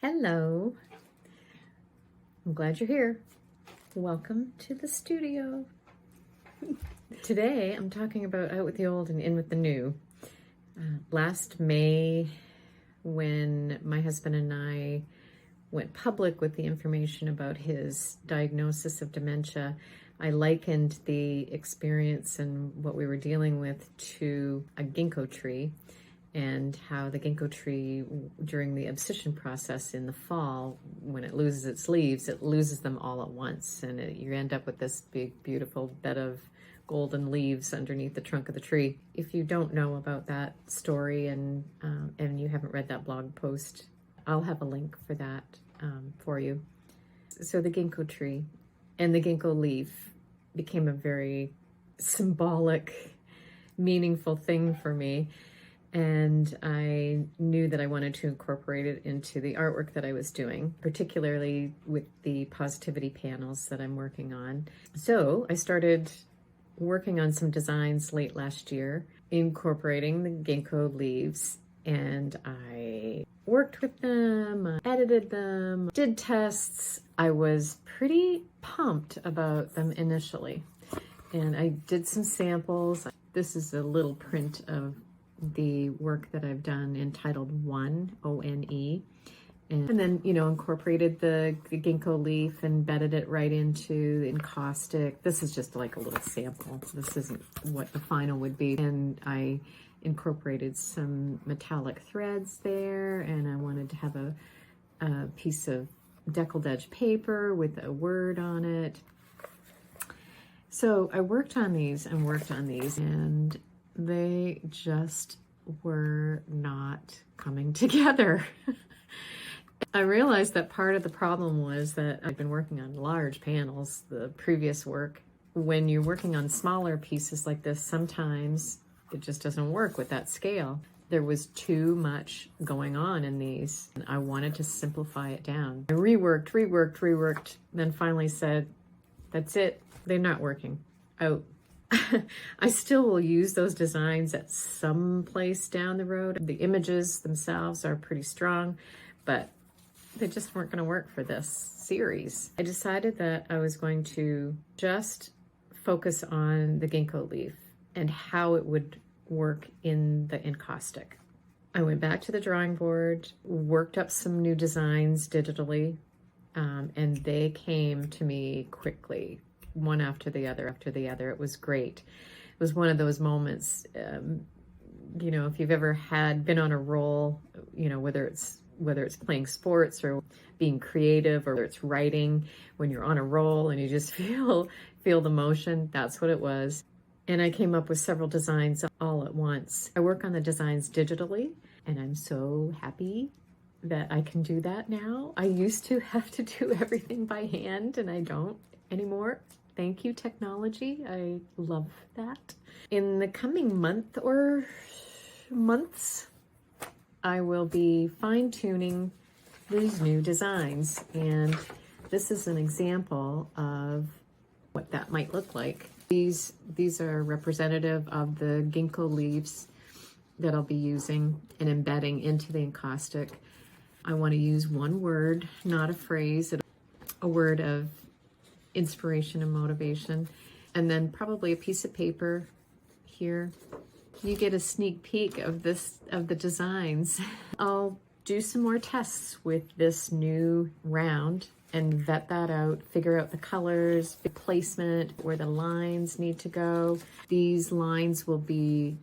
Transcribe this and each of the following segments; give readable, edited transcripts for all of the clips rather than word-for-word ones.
Hello, I'm glad you're here. Welcome to the studio. Today I'm talking about out with the old and in with the new. Last May, when my husband and I went public with the information about his diagnosis of dementia, I likened the experience and what we were dealing with to a gingko tree, and how the gingko tree, during the abscission process in the fall, when it loses its leaves, it loses them all at once, and you end up with this big, beautiful bed of golden leaves underneath the trunk of the tree. If you don't know about that story and you haven't read that blog post, I'll have a link for that for you. So the gingko tree and the gingko leaf became a very symbolic, meaningful thing for me. And I knew that I wanted to incorporate it into the artwork that I was doing, particularly with the positivity panels that I'm working on. So I started working on some designs late last year, incorporating the ginkgo leaves, and I worked with them, edited them, did tests. I was pretty pumped about them initially, and I did some samples. This is a little print of the work that I've done entitled One, O-N-E, and then, incorporated the ginkgo leaf and bedded it right into the encaustic. This is just like a little sample. This isn't what the final would be. And I incorporated some metallic threads there, and I wanted to have a piece of deckled edge paper with a word on it. So I worked on these, and they just were not coming together. I realized that part of the problem was that I've been working on large panels, the previous work. When you're working on smaller pieces like this, sometimes it just doesn't work with that scale. There was too much going on in these, and I wanted to simplify it down. I reworked, then finally said, that's it, they're not working, out. I still will use those designs at some place down the road. The images themselves are pretty strong, but they just weren't going to work for this series. I decided that I was going to just focus on the ginkgo leaf and how it would work in the encaustic. I went back to the drawing board, worked up some new designs digitally, and they came to me quickly. One after the other. It was great. It was one of those moments, if you've ever been on a roll, whether it's playing sports or being creative, or whether it's writing, when you're on a roll and you just feel the motion, that's what it was. And I came up with several designs all at once. I work on the designs digitally, and I'm so happy that I can do that now. I used to have to do everything by hand, and I don't anymore. Thank you, technology. I love that. In the coming month or months, I will be fine-tuning these new designs, and this is an example of what that might look like. These are representative of the ginkgo leaves that I'll be using and embedding into the encaustic. I want to use one word, not a phrase, a word of inspiration and motivation, and then probably a piece of paper here. You get a sneak peek of the designs. I'll do some more tests with this new round and vet that out, figure out the colors, the placement, where the lines need to go. These lines will be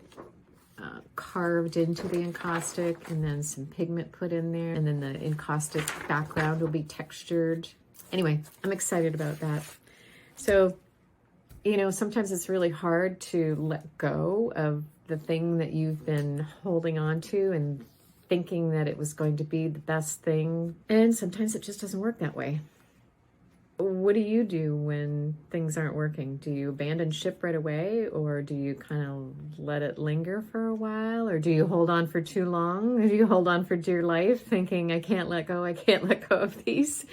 carved into the encaustic, and then some pigment put in there, and then the encaustic background will be textured. Anyway, I'm excited about that. So, sometimes it's really hard to let go of the thing that you've been holding on to and thinking that it was going to be the best thing. And sometimes it just doesn't work that way. What do you do when things aren't working? Do you abandon ship right away, or do you kind of let it linger for a while, or do you hold on for too long? Or do you hold on for dear life, thinking, I can't let go of these?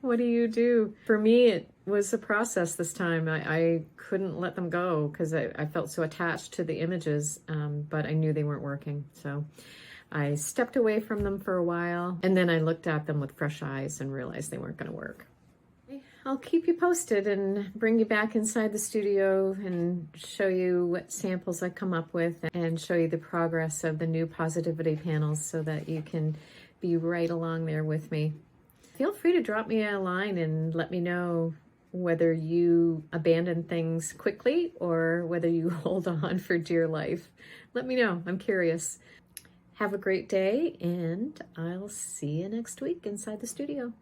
What do you do? For me, it was a process this time. I couldn't let them go because I felt so attached to the images, but I knew they weren't working. So I stepped away from them for a while, and then I looked at them with fresh eyes and realized they weren't going to work. I'll keep you posted and bring you back inside the studio and show you what samples I come up with and show you the progress of the new positivity panels so that you can be right along there with me. Feel free to drop me a line and let me know whether you abandon things quickly or whether you hold on for dear life. Let me know. I'm curious. Have a great day, and I'll see you next week inside the studio.